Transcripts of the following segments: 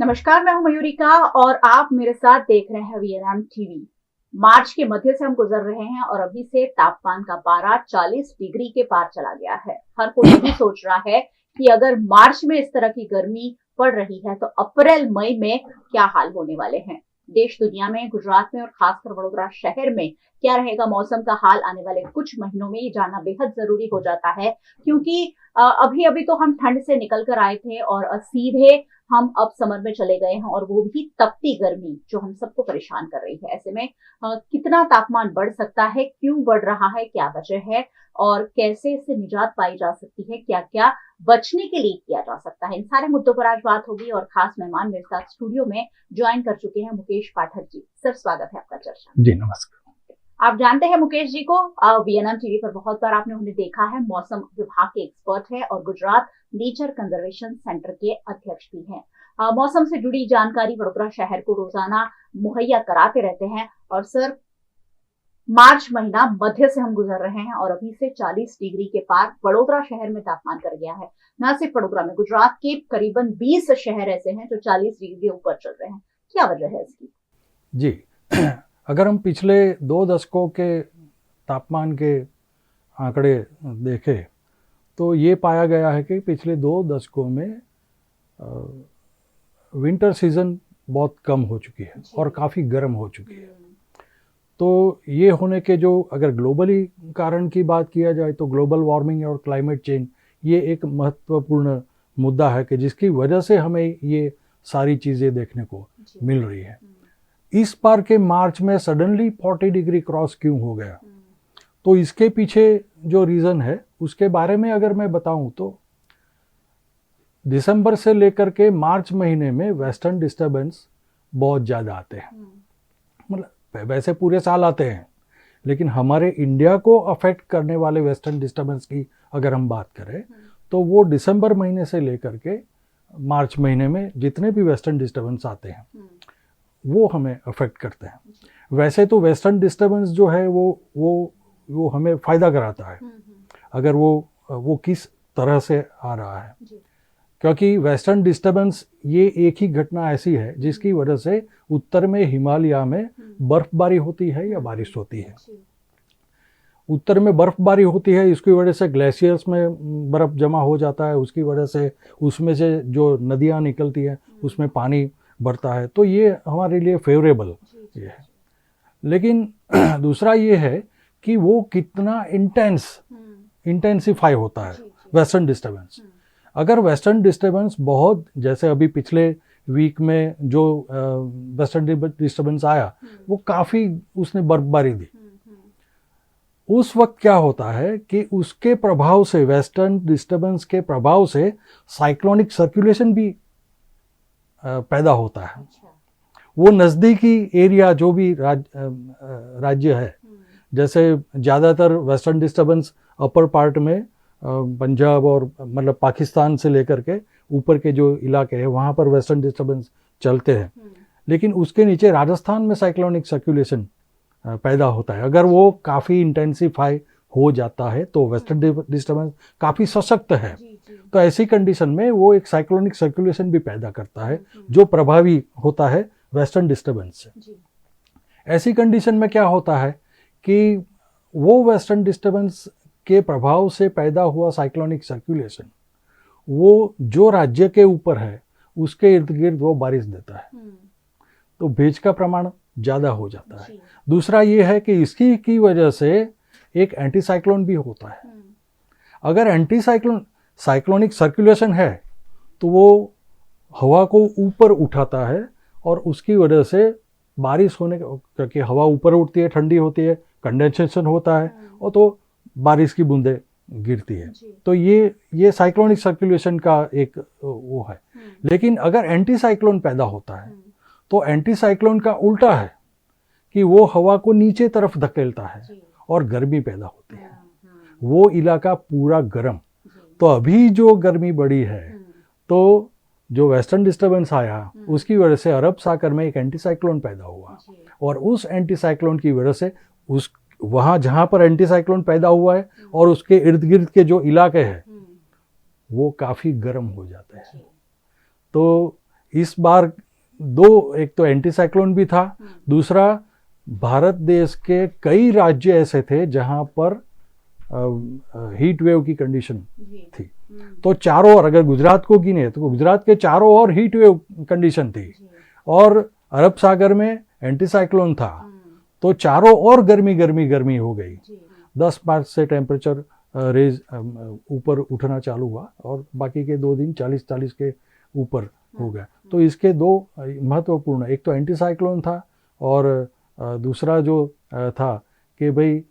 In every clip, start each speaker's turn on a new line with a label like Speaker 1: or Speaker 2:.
Speaker 1: नमस्कार, मैं हूं मयूरिका और आप मेरे साथ देख रहे हैं वीएनएम टीवी। मार्च के मध्य से हम गुजर रहे हैं और अभी से तापमान का पारा 40 डिग्री के पार चला गया है। हर कोई यही सोच रहा है कि अगर मार्च में इस तरह की गर्मी पड़ रही है तो अप्रैल मई में क्या हाल होने वाले हैं। देश दुनिया में, गुजरात में और खासकर वडोदरा शहर में क्या रहेगा मौसम का हाल आने वाले कुछ महीनों में, ये जानना बेहद जरूरी हो जाता है, क्योंकि अभी अभी तो हम ठंड से निकल कर आए थे और सीधे हम अब समर में चले गए हैं और वो भी तपती गर्मी जो हम सबको परेशान कर रही है। ऐसे में कितना तापमान बढ़ सकता है, क्यों बढ़ रहा है, क्या वजह है और कैसे इससे निजात पाई जा सकती है, क्या क्या बचने के लिए किया जा सकता है, इन सारे मुद्दों पर आज बात होगी। और खास मेहमान मेरे साथ स्टूडियो में ज्वाइन कर चुके हैं मुकेश पाठक जी। सर, स्वागत है आपका चर्चा।
Speaker 2: जी नमस्कार।
Speaker 1: आप जानते हैं मुकेश जी को, वीएनएम टीवी पर बहुत बार आपने उन्हें देखा है। मौसम विभाग के एक्सपर्ट है और गुजरात नेचर कंजर्वेशन सेंटर के अध्यक्ष भी हैं। मौसम से जुड़ी जानकारी वडोदरा शहर को रोजाना मुहैया कराते रहते हैं। और सर, मार्च महीना मध्य से हम गुजर रहे हैं और अभी से 40 डिग्री के पार वडोदरा शहर में तापमान कर गया है। न सिर्फ वडोदरा में, गुजरात के करीबन 20 शहर ऐसे हैं जो 40 डिग्री के ऊपर चल रहे हैं। क्या वजह है इसकी?
Speaker 2: जी अगर हम पिछले 2 दशकों के तापमान के आंकड़े देखें तो ये पाया गया है कि पिछले 2 दशकों में विंटर सीजन बहुत कम हो चुकी है और काफ़ी गर्म हो चुकी है। तो ये होने के जो अगर ग्लोबली कारण की बात किया जाए तो ग्लोबल वार्मिंग और क्लाइमेट चेंज ये एक महत्वपूर्ण मुद्दा है कि जिसकी वजह से हमें ये सारी चीज़ें देखने को मिल रही है। इस बार के मार्च में सडनली 40 डिग्री क्रॉस क्यों हो गया, तो इसके पीछे जो रीज़न है उसके बारे में अगर मैं बताऊं तो दिसंबर से लेकर के मार्च महीने में वेस्टर्न डिस्टर्बेंस बहुत ज़्यादा आते हैं। मतलब वैसे पूरे साल आते हैं, लेकिन हमारे इंडिया को अफेक्ट करने वाले वेस्टर्न डिस्टर्बेंस की अगर हम बात करें तो वो दिसंबर महीने से लेकर के मार्च महीने में जितने भी वेस्टर्न डिस्टर्बेंस आते हैं वो हमें अफेक्ट करते हैं। वैसे तो वेस्टर्न डिस्टर्बेंस जो है वो हमें फ़ायदा कराता है अगर वो किस तरह से आ रहा है, क्योंकि वेस्टर्न डिस्टर्बेंस ये एक ही घटना ऐसी है जिसकी वजह से उत्तर में हिमालय में बर्फबारी होती है या बारिश होती है। उत्तर में बर्फबारी होती है, इसकी वजह से ग्लेशियर्स में बर्फ़ जमा हो जाता है, उसकी वजह से उसमें से जो नदियाँ निकलती हैं उसमें पानी बढ़ता है, तो ये हमारे लिए फेवरेबल ये है। लेकिन दूसरा ये है कि वो कितना इंटेंसिफाई होता है वेस्टर्न डिस्टर्बेंस। अगर वेस्टर्न डिस्टर्बेंस बहुत, जैसे अभी पिछले वीक में जो वेस्टर्न डिस्टर्बेंस आया वो काफ़ी उसने बर्फबारी दी, उस वक्त क्या होता है कि उसके प्रभाव से, वेस्टर्न डिस्टर्बेंस के प्रभाव से साइक्लोनिक सर्कुलेशन भी पैदा होता है। वो नज़दीकी एरिया जो भी राज्य है, जैसे ज़्यादातर वेस्टर्न डिस्टर्बेंस अपर पार्ट में पंजाब और मतलब पाकिस्तान से लेकर के ऊपर के जो इलाके हैं वहाँ पर वेस्टर्न डिस्टर्बेंस चलते हैं, लेकिन उसके नीचे राजस्थान में साइक्लोनिक सर्कुलेशन पैदा होता है। अगर वो काफ़ी इंटेंसिफाई हो जाता है तो वेस्टर्न डिस्टर्बेंस काफ़ी सशक्त है, तो ऐसी कंडीशन में वो एक साइक्लोनिक सर्कुलेशन भी पैदा करता है जो प्रभावी होता है वेस्टर्न डिस्टर्बेंस से। ऐसी कंडीशन में क्या होता है कि वो वेस्टर्न डिस्टर्बेंस के प्रभाव से पैदा हुआ साइक्लोनिक सर्कुलेशन वो जो राज्य के ऊपर है उसके इर्द गिर्द वो बारिश देता है, तो भेज का प्रमाण ज़्यादा हो जाता है। दूसरा ये है कि इसकी की वजह से एक एंटी साइक्लोन भी होता है। अगर एंटी साइक्लोनिक सर्कुलेशन है तो वो हवा को ऊपर उठाता है और उसकी वजह से बारिश होने, क्योंकि हवा ऊपर उठती है, ठंडी होती है, कंडेंसेशन होता है और तो बारिश की बूंदें गिरती है, तो ये साइक्लोनिक सर्कुलेशन का एक वो है। लेकिन अगर एंटी साइक्लोन पैदा होता है तो एंटी साइक्लोन का उल्टा है कि वो हवा को नीचे तरफ धकेलता है और गर्मी पैदा होती है, वो इलाका पूरा गर्म। तो अभी जो गर्मी बढ़ी है तो जो वेस्टर्न डिस्टर्बेंस आया उसकी वजह से अरब सागर में एक एंटी साइक्लोन पैदा हुआ और उस एंटी साइक्लोन की वजह से उस वहाँ जहाँ पर एंटी साइक्लोन पैदा हुआ है और उसके इर्द गिर्द के जो इलाके हैं वो काफ़ी गर्म हो जाते हैं। तो इस बार दो, एक तो एंटी साइक्लोन भी था, दूसरा भारत देश के कई राज्य ऐसे थे जहां पर हीट वेव की कंडीशन थी। तो चारों ओर, अगर गुजरात को गिने तो गुजरात के चारों ओर हीट वेव कंडीशन थी, और अरब सागर में एंटी साइक्लोन था, तो चारों ओर गर्मी गर्मी गर्मी हो गई। 10 मार्च से टेम्परेचर रेज ऊपर उठना चालू हुआ, और बाकी के 2 दिन 40-40 के ऊपर हो गया। तो इसके दो महत्वपूर्ण, एक तो एंटी साइक्लोन था, और दूसरा जो था कि भाई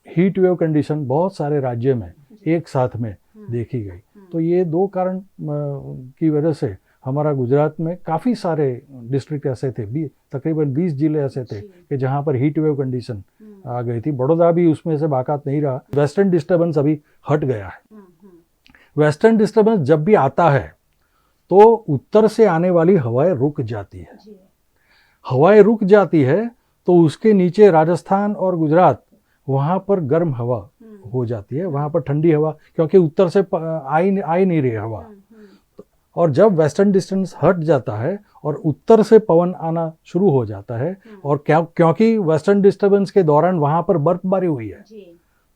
Speaker 2: हीट वेव कंडीशन बहुत सारे राज्य में एक साथ में देखी गई। तो ये दो कारण की वजह से हमारा गुजरात में काफ़ी सारे डिस्ट्रिक्ट ऐसे थे, तकरीबन 20 जिले ऐसे थे कि जहाँ पर हीट वेव कंडीशन आ गई थी। बड़ौदा भी उसमें से बाकात नहीं रहा। वेस्टर्न डिस्टर्बेंस अभी हट गया है। वेस्टर्न डिस्टर्बेंस जब भी आता है तो उत्तर से आने वाली हवाएं रुक जाती है। हवाएं रुक जाती है तो उसके नीचे राजस्थान और गुजरात, वहाँ पर गर्म हवा हो जाती है, वहाँ पर ठंडी हवा, क्योंकि उत्तर से आई नहीं रही हवा। और जब वेस्टर्न डिस्टेंस हट जाता है और उत्तर से पवन आना शुरू हो जाता है, और क्योंकि वेस्टर्न डिस्टर्बेंस के दौरान वहाँ पर बर्फबारी हुई है,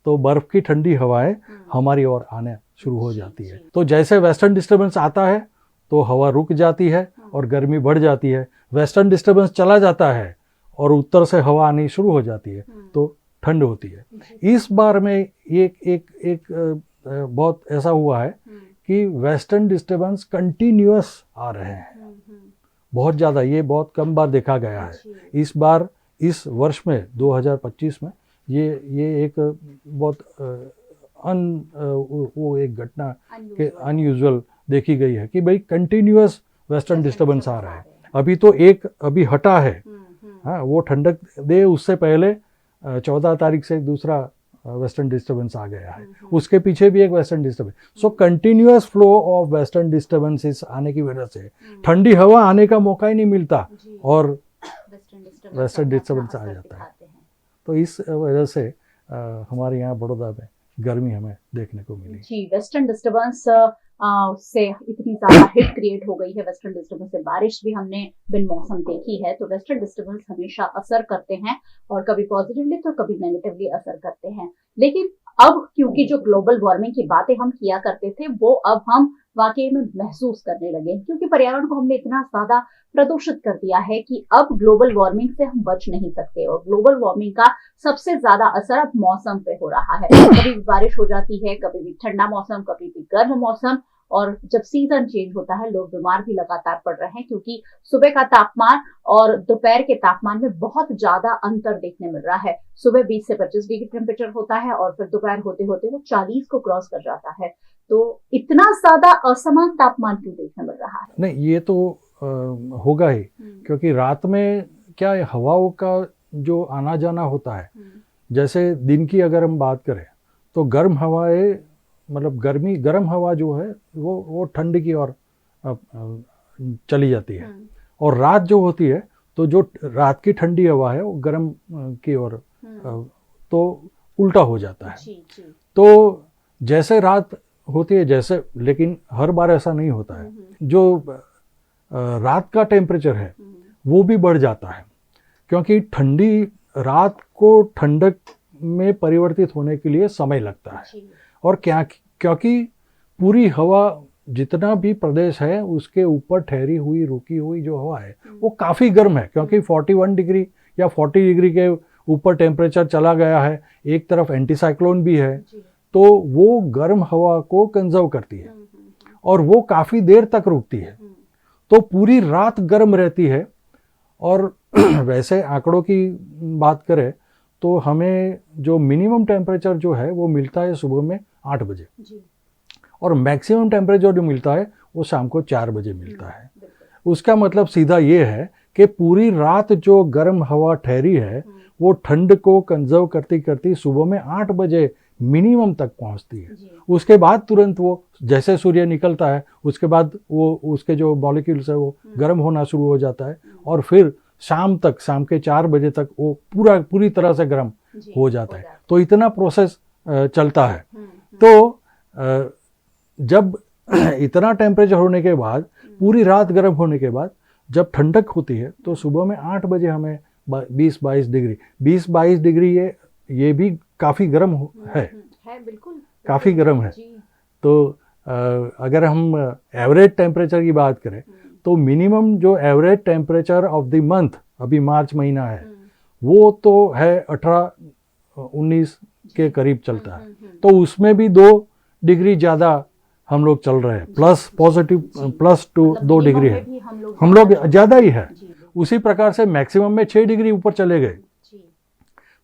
Speaker 2: तो बर्फ की ठंडी हवाएं हमारी ओर आने शुरू हो जाती है। तो जैसे वेस्टर्न डिस्टर्बेंस आता है तो हवा रुक जाती है और गर्मी बढ़ जाती है। वेस्टर्न डिस्टर्बेंस चला जाता है और उत्तर से हवा आनी शुरू हो जाती है, तो ठंड होती है। इस बार में एक बहुत ऐसा हुआ है कि वेस्टर्न डिस्टर्बेंस कंटिन्यूअस आ रहे हैं, बहुत ज़्यादा। ये बहुत कम बार देखा गया है। इस बार, इस वर्ष में 2025 में ये एक बहुत वो एक घटना के अनयूजुअल देखी गई है कि भाई कंटिन्यूअस वेस्टर्न डिस्टर्बेंस आ रहा है। अभी तो एक अभी हटा है, हाँ, वो ठंडक दे, उससे पहले 14 तारीख से एक दूसरा वेस्टर्न डिस्टर्बेंस आ गया है, उसके पीछे भी एक western disturbance. So continuous flow of western disturbances आने की वजह से ठंडी हवा आने का मौका ही नहीं मिलता और वेस्टर्न डिस्टर्बेंस आ जाता है। तो इस वजह से हमारे यहाँ बड़ौदा में गर्मी हमें देखने को मिली।
Speaker 1: जी, वेस्टर्न डिस्टर्बेंस से इतनी ज्यादा हिट क्रिएट हो गई है। वेस्टर्न डिस्टर्बेंस से बारिश भी हमने बिन मौसम देखी है। तो वेस्टर्न डिस्टर्बेंस हमेशा असर करते हैं, और कभी पॉजिटिवली तो कभी नेगेटिवली असर करते हैं। लेकिन अब क्योंकि जो ग्लोबल वार्मिंग की बातें हम किया करते थे, वो अब हम वाकई में महसूस करने लगे, क्योंकि पर्यावरण को हमने इतना ज्यादा प्रदूषित कर दिया है कि अब ग्लोबल वार्मिंग से हम बच नहीं सकते। और ग्लोबल वार्मिंग का सबसे ज्यादा असर अब मौसम पे हो रहा है। कभी भी बारिश हो जाती है, कभी भी ठंडा मौसम, कभी भी गर्म मौसम, और जब सीजन चेंज होता है लोग बीमार भी लगातार पड़ रहे हैं, क्योंकि सुबह का तापमान और दोपहर के तापमान में बहुत ज्यादा अंतर देखने मिल रहा है। सुबह 20 से 25 डिग्री टेम्परेचर होता है और फिर दोपहर होते होते वो 40 को क्रॉस कर जाता है। तो इतना ज्यादा असमान तापमान क्यों देखने मिल रहा है?
Speaker 2: नहीं, ये तो होगा ही, क्योंकि रात में क्या है, हवाओं का जो आना जाना होता है, जैसे दिन की अगर हम बात करें तो गर्म हवाएं, मतलब गर्म हवा जो है वो ठंड की ओर चली जाती है, और रात जो होती है तो जो रात की ठंडी हवा है वो गर्म की ओर तो उल्टा हो जाता है। तो जैसे रात होती है, जैसे, लेकिन हर बार ऐसा नहीं होता है। जो रात का टेम्परेचर है वो भी बढ़ जाता है, क्योंकि ठंडी रात को ठंडक में परिवर्तित होने के लिए समय लगता है। और क्योंकि पूरी हवा, जितना भी प्रदेश है उसके ऊपर ठहरी हुई, रुकी हुई जो हवा है वो काफ़ी गर्म है, क्योंकि 41 डिग्री या 40 डिग्री के ऊपर टेम्परेचर चला गया है। एक तरफ एंटी साइक्लोन भी है, तो वो गर्म हवा को कंजर्व करती है और वो काफ़ी देर तक रुकती है, तो पूरी रात गर्म रहती है। और वैसे आंकड़ों की बात करें तो हमें जो मिनिमम टेम्परेचर जो है वो मिलता है सुबह में 8 बजे, और मैक्सिमम टेम्परेचर जो मिलता है वो शाम को 4 बजे मिलता है। उसका मतलब सीधा ये है कि पूरी रात जो गर्म हवा ठहरी है वो ठंड को कंजर्व करती करती सुबह में 8 बजे मिनिमम तक पहुंचती है। उसके बाद तुरंत वो, जैसे सूर्य निकलता है उसके बाद वो, उसके जो मॉलिक्यूल्स है वो गर्म होना शुरू हो जाता है, और फिर शाम के 4 बजे तक वो पूरी तरह से गर्म हो जाता है। तो इतना प्रोसेस चलता है। तो जब इतना टेम्परेचर होने के बाद, पूरी रात गर्म होने के बाद जब ठंडक होती है तो सुबह में 8 बजे हमें 20-22 डिग्री, 20-22 डिग्री ये भी काफ़ी गर्म है
Speaker 1: बिल्कुल
Speaker 2: काफ़ी गर्म है। तो अगर हम एवरेज टेम्परेचर की बात करें तो मिनिमम जो average temperature of the month अभी मार्च महीना है वो तो है 18-19 के करीब चलता है। तो उसमें भी 2 डिग्री ज़्यादा हम लोग चल रहे हैं, प्लस पॉजिटिव +2 डिग्री है, हम लोग ज़्यादा ही है। उसी प्रकार से मैक्सिमम में 6 डिग्री ऊपर चले गए,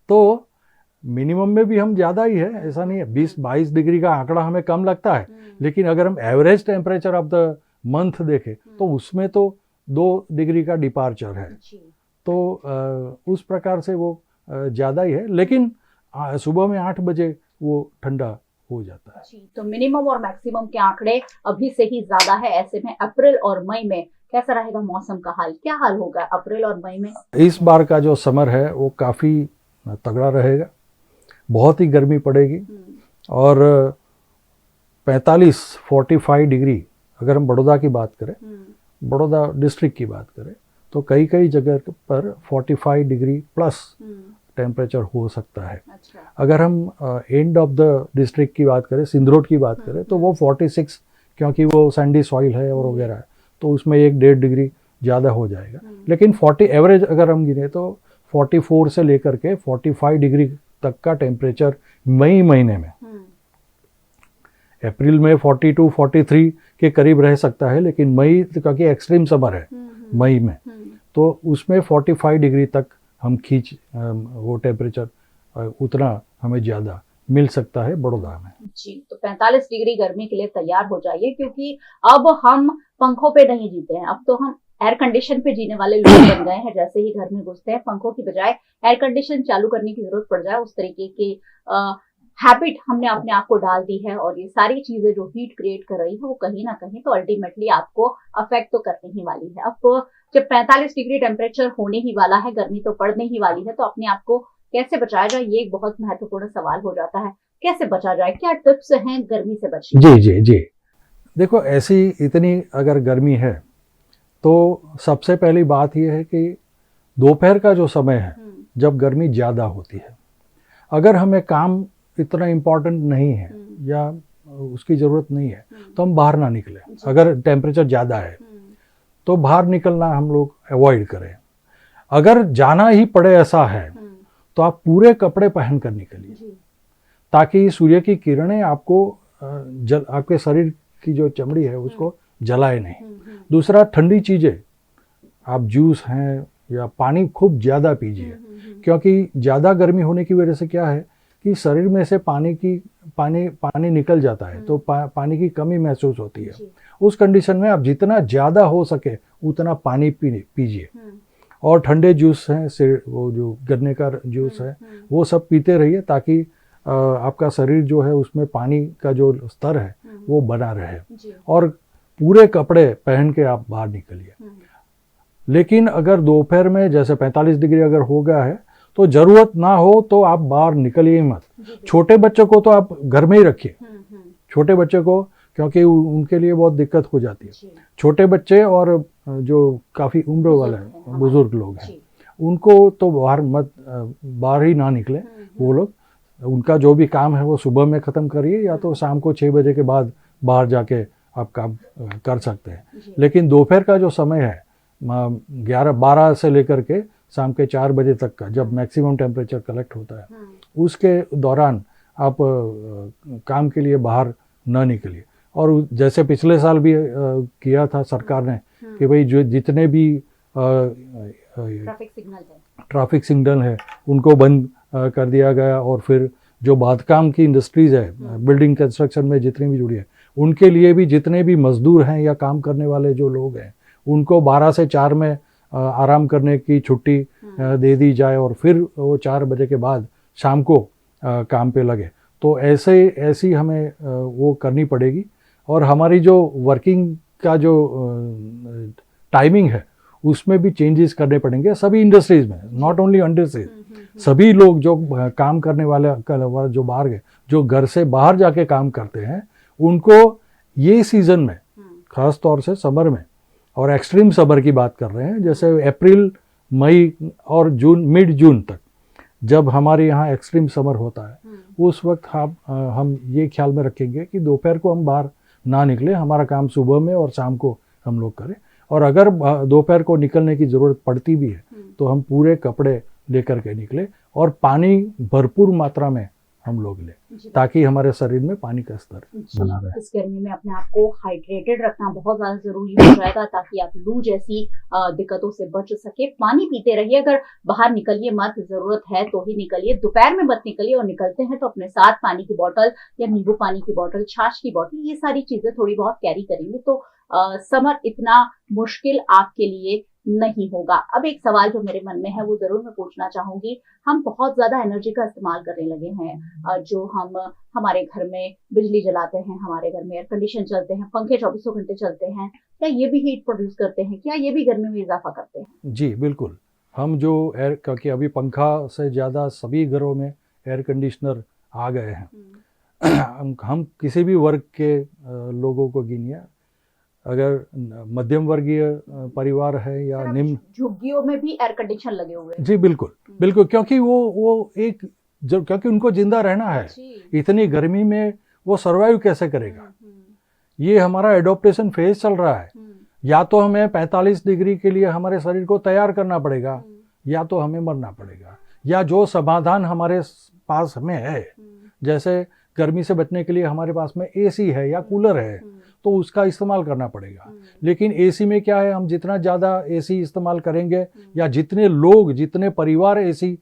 Speaker 2: तो मिनिमम में भी हम ज़्यादा ही है, ऐसा नहीं है। 20-22 डिग्री का आंकड़ा हमें कम लगता है, लेकिन अगर हम average temperature of the month देखें तो उसमें तो 2 डिग्री का डिपार्चर है। तो उस प्रकार से वो ज़्यादा ही है, लेकिन सुबह में 8 बजे वो ठंडा हो जाता है।
Speaker 1: तो मिनिमम और मैक्सिमम के आंकड़े अभी से ही ज्यादा है। ऐसे में अप्रैल और मई में कैसा रहेगा मौसम का हाल, क्या हाल होगा अप्रैल और मई में?
Speaker 2: इस बार का जो समर है वो काफ़ी तगड़ा रहेगा, बहुत ही गर्मी पड़ेगी। और 45-45 डिग्री अगर हम बड़ौदा की बात करें, बड़ौदा डिस्ट्रिक्ट की बात करें, तो कई कई जगह पर 45 डिग्री प्लस टेम्परेचर हो सकता है। अगर हम एंड ऑफ द डिस्ट्रिक्ट की बात करें, सिंधरोड की बात करें, तो वो 46, क्योंकि वो सैंडी सॉइल है और वगैरह है, तो उसमें 1-1.5 डिग्री ज़्यादा हो जाएगा। लेकिन 40 एवरेज अगर हम गिने तो 44 से लेकर के 45 डिग्री तक का टेम्परेचर मई महीने में, अप्रैल में 42-43 के करीब रह सकता है, लेकिन मई, क्योंकि एक्सट्रीम समर है मई में, तो उसमें 45 डिग्री तक हम वो टेम्परेचर उतना हमें ज़्यादा मिल सकता है बड़ौदा में।
Speaker 1: जी, तो 45 डिग्री गर्मी के लिए तैयार हो जाइए, क्योंकि अब हम पंखों पे नहीं जीते हैं, अब तो हम एयर कंडीशन पे जीने वाले लोग बन गए हैं। जैसे ही घर में घुसते हैं, पंखों की बजाय एयर कंडीशन चालू करने की जरूरत पड़ जाए, उस तरीके की हैबिट हमने अपने आप को डाल दी है। और ये सारी चीजें जो हीट क्रिएट कर रही है वो कहीं ना कहीं तो अल्टीमेटली आपको अफेक्ट तो करने ही वाली है। अब जब 45 डिग्री टेम्परेचर होने ही वाला है, गर्मी तो पड़ने ही वाली है, तो अपने आप को कैसे बचाया जाए, ये एक बहुत महत्वपूर्ण सवाल हो जाता है। कैसे बचा जाए, क्या टिप्स हैं गर्मी से बचने?
Speaker 2: जी, देखो, ऐसी इतनी अगर गर्मी है तो सबसे पहली बात यह है कि दोपहर का जो समय है जब गर्मी ज़्यादा होती है, अगर हमें काम इतना इम्पोर्टेंट नहीं है या उसकी ज़रूरत नहीं है तो हम बाहर ना निकलें। अगर टेम्परेचर ज़्यादा है तो बाहर निकलना हम लोग अवॉइड करें। अगर जाना ही पड़े ऐसा है तो आप पूरे कपड़े पहन कर निकलिए, ताकि सूर्य की किरणें आपको आपके शरीर की जो चमड़ी है उसको जलाए नहीं। दूसरा, ठंडी चीज़ें, आप जूस हैं या पानी खूब ज़्यादा पीजिए, क्योंकि ज़्यादा गर्मी होने की वजह से क्या है कि शरीर में से पानी निकल जाता है, तो पानी की कमी महसूस होती है। उस कंडीशन में आप जितना ज़्यादा हो सके उतना पानी पीजिए। और ठंडे जूस हैं, वो जो गन्ने का जूस है, वो सब पीते रहिए, ताकि आपका शरीर जो है उसमें पानी का जो स्तर है वो बना रहे। और पूरे कपड़े पहन के आप बाहर निकलिए। लेकिन अगर दोपहर में जैसे 45 डिग्री अगर हो गया है तो ज़रूरत ना हो तो आप बाहर निकलिए मत। छोटे बच्चों को तो आप घर में ही रखिए, छोटे बच्चे को, क्योंकि उनके लिए बहुत दिक्कत हो जाती है। छोटे बच्चे और जो काफ़ी उम्र वाले बुजुर्ग लोग हैं, उनको तो बाहर ही ना निकले वो लोग। उनका जो भी काम है वो सुबह में ख़त्म करिए, या तो शाम को 6 बजे के बाद बाहर जाके आप काम कर सकते हैं। लेकिन दोपहर का जो समय है 11-12 से लेकर के शाम के 4 बजे तक का, जब मैक्सिमम टेम्परेचर कलेक्ट होता है, उसके दौरान आप काम के लिए बाहर न निकलिए। और जैसे पिछले साल भी किया था सरकार ने कि भाई जो जितने भी ट्रैफिक सिग्नल है उनको बंद कर दिया गया। और फिर जो बांधकाम की इंडस्ट्रीज़ है, बिल्डिंग कंस्ट्रक्शन में जितनी भी जुड़ी है, उनके लिए भी जितने भी मजदूर हैं या काम करने वाले जो लोग हैं, उनको 12 से 4 में आराम करने की छुट्टी दे दी जाए, और फिर वो 4 बजे के बाद शाम को काम पे लगे। तो ऐसी हमें वो करनी पड़ेगी। और हमारी जो वर्किंग का जो टाइमिंग है उसमें भी चेंजेस करने पड़ेंगे सभी इंडस्ट्रीज़ में, नॉट ओनली इंडस्ट्रीज। सभी लोग जो काम करने वाले जो बाहर गए, जो घर से बाहर जाके काम करते हैं, उनको ये सीज़न में ख़ास तौर से समर में, और एक्सट्रीम समर की बात कर रहे हैं, जैसे अप्रैल मई और जून, मिड जून तक जब हमारे यहाँ एक्सट्रीम समर होता है, उस वक्त हम ये ख्याल में रखेंगे कि दोपहर को हम बाहर ना निकले, हमारा काम सुबह में और शाम को हम लोग करें। और अगर दोपहर को निकलने की ज़रूरत पड़ती भी है तो हम पूरे कपड़े लेकर के निकले और पानी भरपूर मात्रा में हम लोग लें, ताकि हमारे शरीर में पानी का स्तर बना रहे।
Speaker 1: इस गर्मी में अपने आप को हाइड्रेटेड रखना बहुत ज्यादा जरूरी हो जाएगा, ताकि आप लू जैसी दिक्कतों से बच सके। पानी पीते रहिए, अगर बाहर निकलिए मत, जरूरत है तो ही निकलिए, दोपहर में मत निकलिए, और निकलते हैं तो अपने साथ पानी की बोतल या नींबू पानी की बोतल, छाछ की बोतल, ये सारी चीजें थोड़ी बहुत कैरी करेंगे तो समर इतना मुश्किल आपके लिए नहीं होगा। अब एक सवाल जो मेरे मन में है वो जरूर मैं पूछना चाहूंगी। हम बहुत ज्यादा एनर्जी का इस्तेमाल करने लगे हैं, जो हम हमारे घर में बिजली जलाते हैं, हमारे घर में एयर कंडीशन चलते हैं, पंखे 24 घंटे चलते हैं, क्या ये भी हीट प्रोड्यूस करते हैं? क्या ये भी गर्मी में इजाफा करते हैं?
Speaker 2: जी बिल्कुल। हम जो एयर, क्योंकि अभी पंखा से ज़्यादा सभी घरों में एयर कंडीशनर आ गए हैं। हम किसी भी वर्ग के लोगों को गिनिए, अगर मध्यम वर्गीय परिवार है या निम्न,
Speaker 1: झुग्गियों में भी एयर कंडीशन लगे हुए हैं।
Speaker 2: जी बिल्कुल बिल्कुल, क्योंकि वो एक क्योंकि उनको जिंदा रहना है, इतनी गर्मी में वो सरवाइव कैसे करेगा। ये हमारा एडॉप्टेशन फेज चल रहा है, या तो हमें 45 डिग्री के लिए हमारे शरीर को तैयार करना पड़ेगा, या तो हमें मरना पड़ेगा, या जो समाधान हमारे पास में है, जैसे गर्मी से बचने के लिए हमारे पास में एसी है या कूलर है, तो उसका इस्तेमाल करना पड़ेगा। लेकिन एसी में क्या है, हम जितना ज़्यादा एसी इस्तेमाल करेंगे, या जितने लोग, जितने परिवार एसी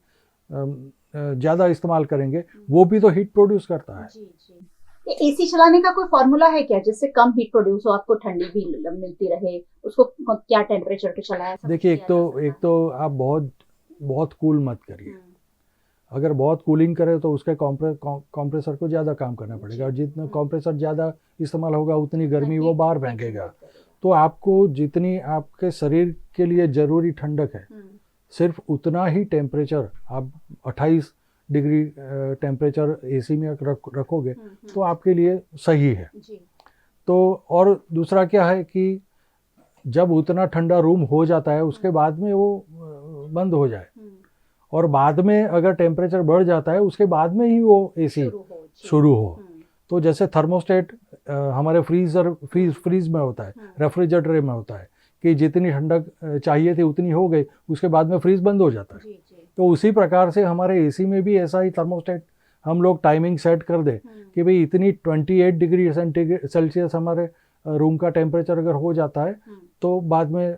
Speaker 2: ज़्यादा इस्तेमाल करेंगे, वो भी तो हीट प्रोड्यूस करता है।
Speaker 1: एसी चलाने का कोई फॉर्मूला है क्या जिससे कम हीट प्रोड्यूस हो, आपको ठंडी भी मिलती रहे? उसको क्या टेम्परेचर पे चलाया?
Speaker 2: देखिए, एक तो आप बहुत कूल मत करिए। अगर बहुत कूलिंग करे तो उसके कॉम्प्रेसर को ज़्यादा काम करना पड़ेगा, और जितना कॉम्प्रेसर ज़्यादा इस्तेमाल होगा उतनी गर्मी वो बाहर फेंकेगा। तो आपको जितनी आपके शरीर के लिए ज़रूरी ठंडक है, सिर्फ उतना ही टेम्परेचर आप 28 डिग्री टेम्परेचर एसी में रखोगे तो आपके लिए सही है। तो और दूसरा क्या है कि जब उतना ठंडा रूम हो जाता है, उसके बाद में वो बंद हो जाए, और बाद में अगर टेम्परेचर बढ़ जाता है उसके बाद में ही वो एसी शुरू हो। तो जैसे थर्मोस्टेट हमारे फ्रीज में होता है, रेफ्रिजरेटर में होता है कि जितनी ठंडक चाहिए थी उतनी हो गई, उसके बाद में फ्रीज बंद हो जाता है। तो उसी प्रकार से हमारे एसी में भी ऐसा ही थर्मोस्टेट हम लोग टाइमिंग सेट कर दे कि भाई इतनी 28 डिग्री सेल्सियस हमारे रूम का टेम्परेचर अगर हो जाता है तो बाद में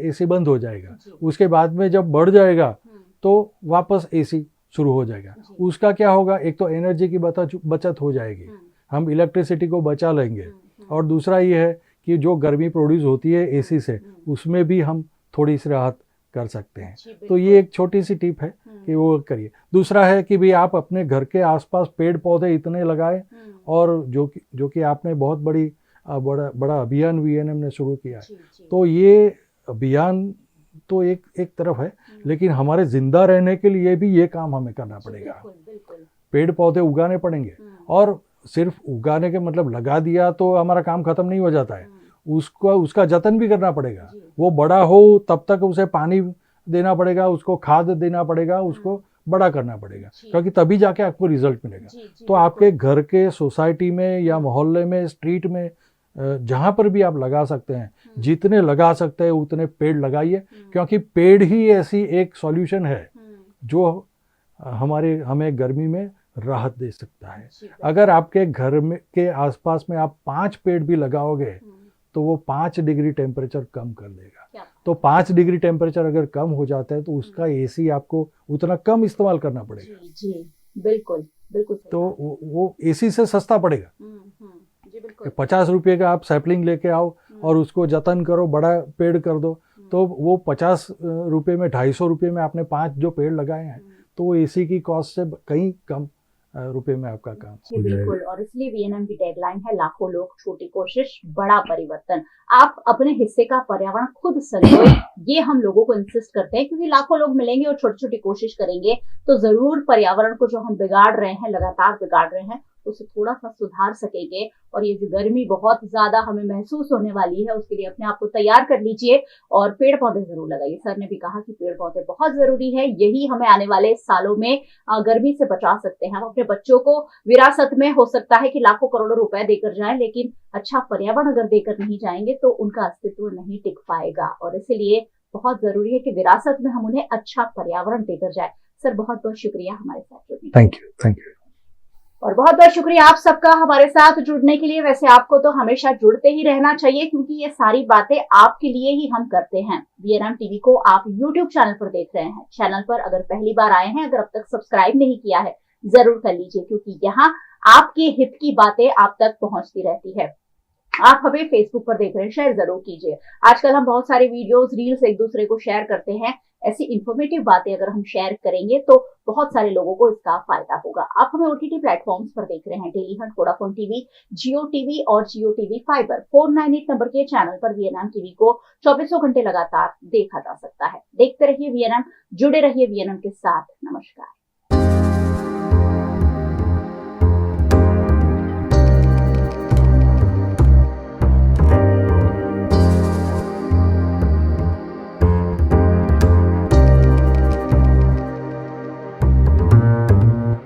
Speaker 2: एसी बंद हो जाएगा। उसके बाद में जब बढ़ जाएगा तो वापस एसी शुरू हो जाएगा। उसका क्या होगा, एक तो एनर्जी की बचत हो जाएगी, हम इलेक्ट्रिसिटी को बचा लेंगे, और दूसरा ये है कि जो गर्मी प्रोड्यूस होती है एसी से, उसमें भी हम थोड़ी सी राहत कर सकते हैं। तो ये एक छोटी सी टिप है कि वो करिए। दूसरा है कि भी आप अपने घर के आसपास पेड़ पौधे इतने लगाएं, और जो कि आपने बहुत बड़ा अभियान वीएनएम ने शुरू किया है। तो ये अभियान तो एक तरफ है, लेकिन हमारे जिंदा रहने के लिए भी ये काम हमें करना पड़ेगा। पेड़ पौधे उगाने पड़ेंगे, और सिर्फ उगाने के मतलब लगा दिया तो हमारा काम खत्म नहीं हो जाता है, उसका जतन भी करना पड़ेगा। वो बड़ा हो तब तक उसे पानी देना पड़ेगा, उसको खाद देना पड़ेगा, उसको बड़ा करना पड़ेगा, क्योंकि तभी जाके आपको रिजल्ट मिलेगा। तो आपके घर के सोसाइटी में या मोहल्ले में, स्ट्रीट में, जहाँ पर भी आप लगा सकते हैं, जितने लगा सकते हैं उतने पेड़ लगाइए, क्योंकि पेड़ ही ऐसी एक सॉल्यूशन है जो हमें गर्मी में राहत दे सकता है। अगर आपके घर में के आसपास में आप 5 पेड़ भी लगाओगे तो वो 5 डिग्री टेम्परेचर कम कर देगा। तो 5 डिग्री टेम्परेचर अगर कम हो जाता है तो उसका एसी आपको उतना कम इस्तेमाल करना पड़ेगा।
Speaker 1: जी बिल्कुल बिल्कुल।
Speaker 2: तो वो एसी से सस्ता पड़ेगा। 50 रुपये का आप सैपलिंग लेके आओ और उसको जतन करो, बड़ा पेड़ कर दो, तो वो 50 रुपये में, 250 रुपये में आपने 5 जो पेड़ लगाए हैं, तो वो एसी की कॉस्ट से कहीं कम रुपए में आपका काम हो जाएगा।
Speaker 1: बिल्कुल, और इसलिए वीएनएम की टैगलाइन है, लाखों लोग, छोटी कोशिश, बड़ा परिवर्तन। आप अपने हिस्से का पर्यावरण खुद संजोए, ये हम लोगों को इंसिस्ट करते हैं, क्योंकि लाखों लोग मिलेंगे और छोटी छोटी कोशिश करेंगे तो जरूर पर्यावरण को जो हम बिगाड़ रहे हैं, लगातार बिगाड़ रहे हैं, उसे थोड़ा सा सुधार सकेंगे। और ये जो गर्मी बहुत ज्यादा हमें महसूस होने वाली है, उसके लिए अपने आप को तैयार कर लीजिए और पेड़ पौधे जरूर लगाइए। सर ने भी कहा कि पेड़ पौधे बहुत जरूरी है, यही हमें आने वाले सालों में गर्मी से बचा सकते हैं। हम अपने बच्चों को विरासत में हो सकता है कि लाखों करोड़ों रुपए देकर जाएं, लेकिन अच्छा पर्यावरण अगर देकर नहीं जाएंगे तो उनका अस्तित्व नहीं टिक पाएगा। और इसीलिए बहुत जरूरी है कि विरासत में हम उन्हें अच्छा पर्यावरण देकर जाए। सर बहुत बहुत शुक्रिया हमारे साथ जुड़ने के लिए।
Speaker 2: Thank you.
Speaker 1: और बहुत बहुत शुक्रिया आप सबका हमारे साथ जुड़ने के लिए। वैसे आपको तो हमेशा जुड़ते ही रहना चाहिए, क्योंकि ये सारी बातें आपके लिए ही हम करते हैं। वीएनएम टीवी को आप यूट्यूब चैनल पर देख रहे हैं। चैनल पर अगर पहली बार आए हैं, अगर अब तक सब्सक्राइब नहीं किया है, जरूर कर लीजिए, क्योंकि यहाँ आपके हित की बातें आप तक पहुंचती रहती है। आप हमें फेसबुक पर देख रहे हैं, शेयर जरूर कीजिए। आजकल हम बहुत सारे वीडियोस, रील्स एक दूसरे को शेयर करते हैं। ऐसी इंफॉर्मेटिव बातें अगर हम शेयर करेंगे तो बहुत सारे लोगों को इसका फायदा होगा। आप हमें ओटीटी प्लेटफॉर्म्स पर देख रहे हैं, डेली हंट, वोडाफोन टीवी, जियो टीवी और जियो टीवी फाइबर। 498 नंबर के चैनल पर वीएनएम टीवी को 24 घंटे लगातार देखा जा सकता है। देखते रहिए वीएनएम, जुड़े रहिए वीएनएम के साथ। नमस्कार।